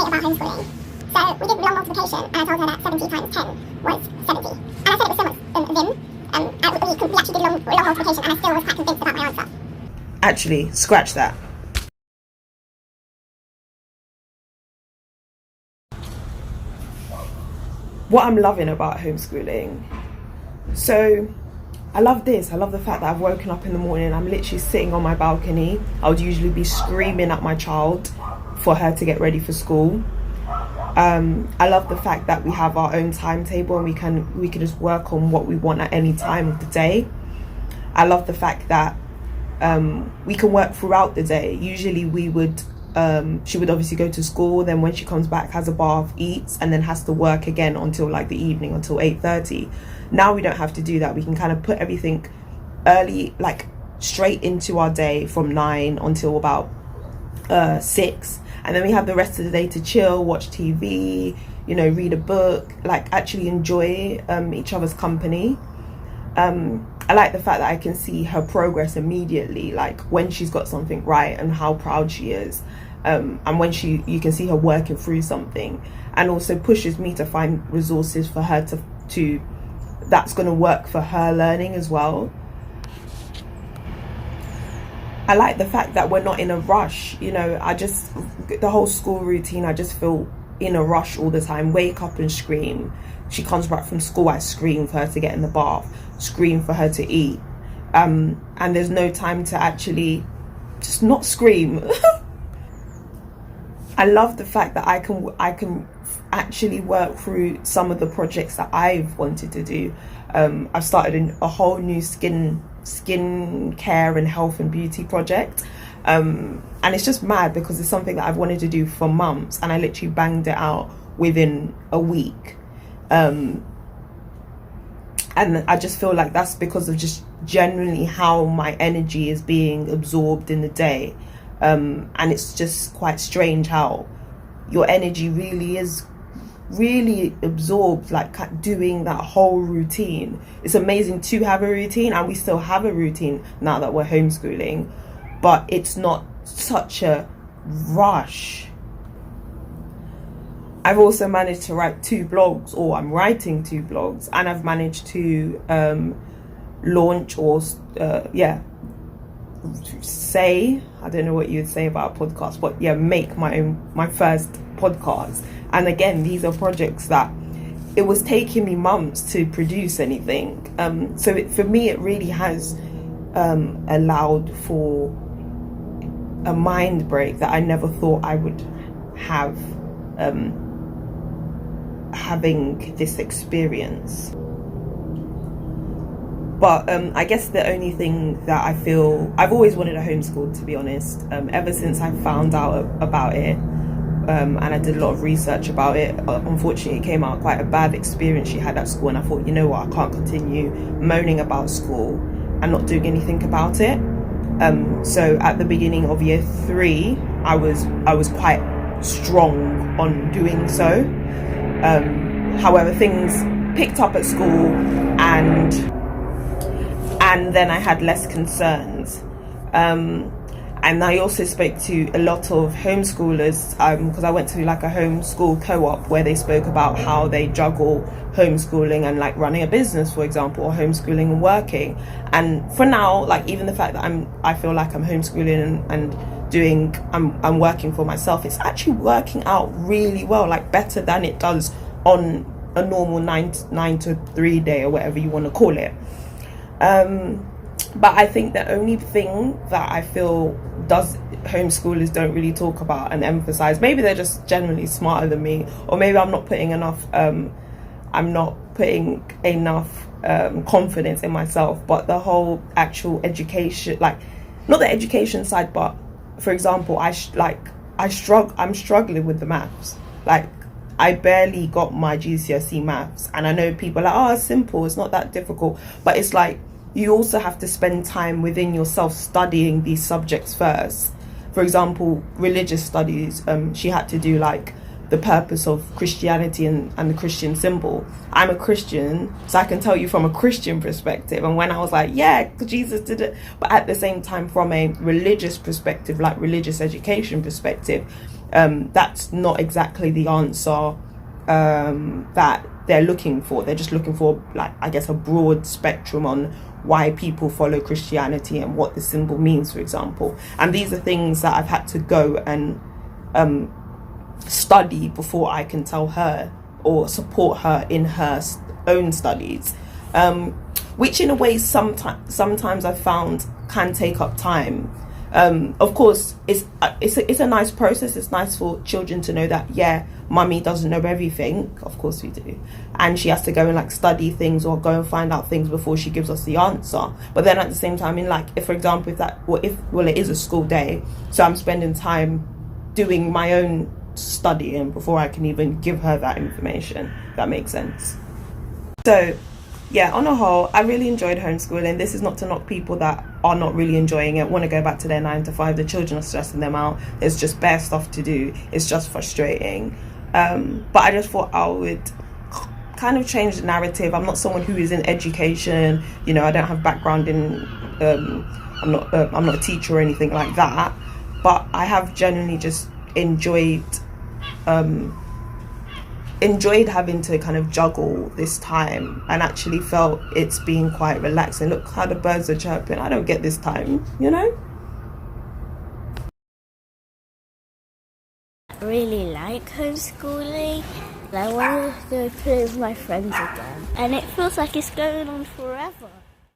about homeschooling. So we did long multiplication, and I told her that 70 times 10 was 70. And I said it with so much vim. We actually did long multiplication, and I still was quite convinced about my answer. Actually, scratch that. What I'm loving about homeschooling, so I love this. I love the fact that I've woken up in the morning, I'm literally sitting on my balcony. I would usually be screaming at my child for her to get ready for school. I love the fact that we have our own timetable and we can just work on what we want at any time of the day. I love the fact that we can work throughout the day. Usually she would obviously go to school, then when she comes back, has a bath, eats, and then has to work again until like the evening, until 8:30. Now we don't have to do that. We can kind of put everything early, like straight into our day from 9 until about 6, and then we have the rest of the day to chill, watch TV, read a book, like actually enjoy each other's company. I like the fact that I can see her progress immediately, like when she's got something right and how proud she is, and when you can see her working through something, and also pushes me to find resources for her to that's going to work for her learning as well. I like the fact that we're not in a rush. The whole school routine, I just feel in a rush all the time. Wake up and scream. She comes back from school, I scream for her to get in the bath, scream for her to eat, and there's no time to actually just not scream. I love the fact that I can actually work through some of the projects that I've wanted to do. I've started a whole new skin care and health and beauty project, and it's just mad because it's something that I've wanted to do for months, and I literally banged it out within a week. And I just feel like that's because of just generally how my energy is being absorbed in the day. And it's just quite strange how your energy really is absorbed, like doing that whole routine. It's amazing to have a routine, and we still have a routine now that we're homeschooling, but it's not such a rush. I've also managed to write 2 blogs, or I'm writing 2 blogs, and I've managed to launch say, I don't know what you'd say about a podcast, but make my first podcast. And again, these are projects that it was taking me months to produce anything. For me, it really has allowed for a mind break that I never thought I would have, having this experience. But I guess the only thing that I feel, I've always wanted a homeschool, to be honest, ever since I found out about it, and I did a lot of research about it. Unfortunately, it came out quite a bad experience she had at school, and I thought, I can't continue moaning about school and not doing anything about it. So at the beginning of year 3, I was quite strong on doing so. However, things picked up at school, and then I had less concerns. And I also spoke to a lot of homeschoolers, because I went to like a homeschool co-op where they spoke about how they juggle homeschooling and like running a business, for example, or homeschooling and working. And for now, like even the fact that I feel like I'm homeschooling and I'm working for myself, it's actually working out really well, like better than it does on a normal 9 to 3 day, or whatever you want to call it. But I think the only thing that I feel homeschoolers don't really talk about and emphasize, maybe they're just generally smarter than me, or maybe I'm not putting enough confidence in myself, but the whole actual education, like not the education side, but for example, I'm struggling with the maths. Like I barely got my GCSE maths, and I know people are like, it's simple, it's not that difficult, but it's like you also have to spend time within yourself studying these subjects first. For example, religious studies, she had to do like the purpose of Christianity and the Christian symbol. I'm a Christian, so I can tell you from a Christian perspective. And when I was like, yeah, Jesus did it, but at the same time from a religious perspective, like religious education perspective, that's not exactly the answer that they're looking for. They're just looking for, like, I guess, a broad spectrum on why people follow Christianity and what the symbol means, for example. And these are things that I've had to go and study before I can tell her or support her in her own studies, which in a way sometimes I've found can take up time. Of course, it's a nice process. It's nice for children to know that, yeah, mummy doesn't know everything. Of course we do. And she has to go and like study things or go and find out things before she gives us the answer. But then at the same time, in like, if for example, it is a school day, so I'm spending time doing my own studying before I can even give her that information. If that makes sense. So yeah, on a whole, I really enjoyed homeschooling. This is not to knock people that are not really enjoying it, want to go back to their 9 to 5. The children are stressing them out. There's just bare stuff to do. It's just frustrating. But I just thought I would kind of change the narrative. I'm not someone who is in education. You know, I don't have background in. I'm not a teacher or anything like that. But I have genuinely just enjoyed having to kind of juggle this time, and actually felt it's been quite relaxing. Look how the birds are chirping. I don't get this time, you know. I really like homeschooling. I want to go play with my friends again, and it feels like it's going on forever.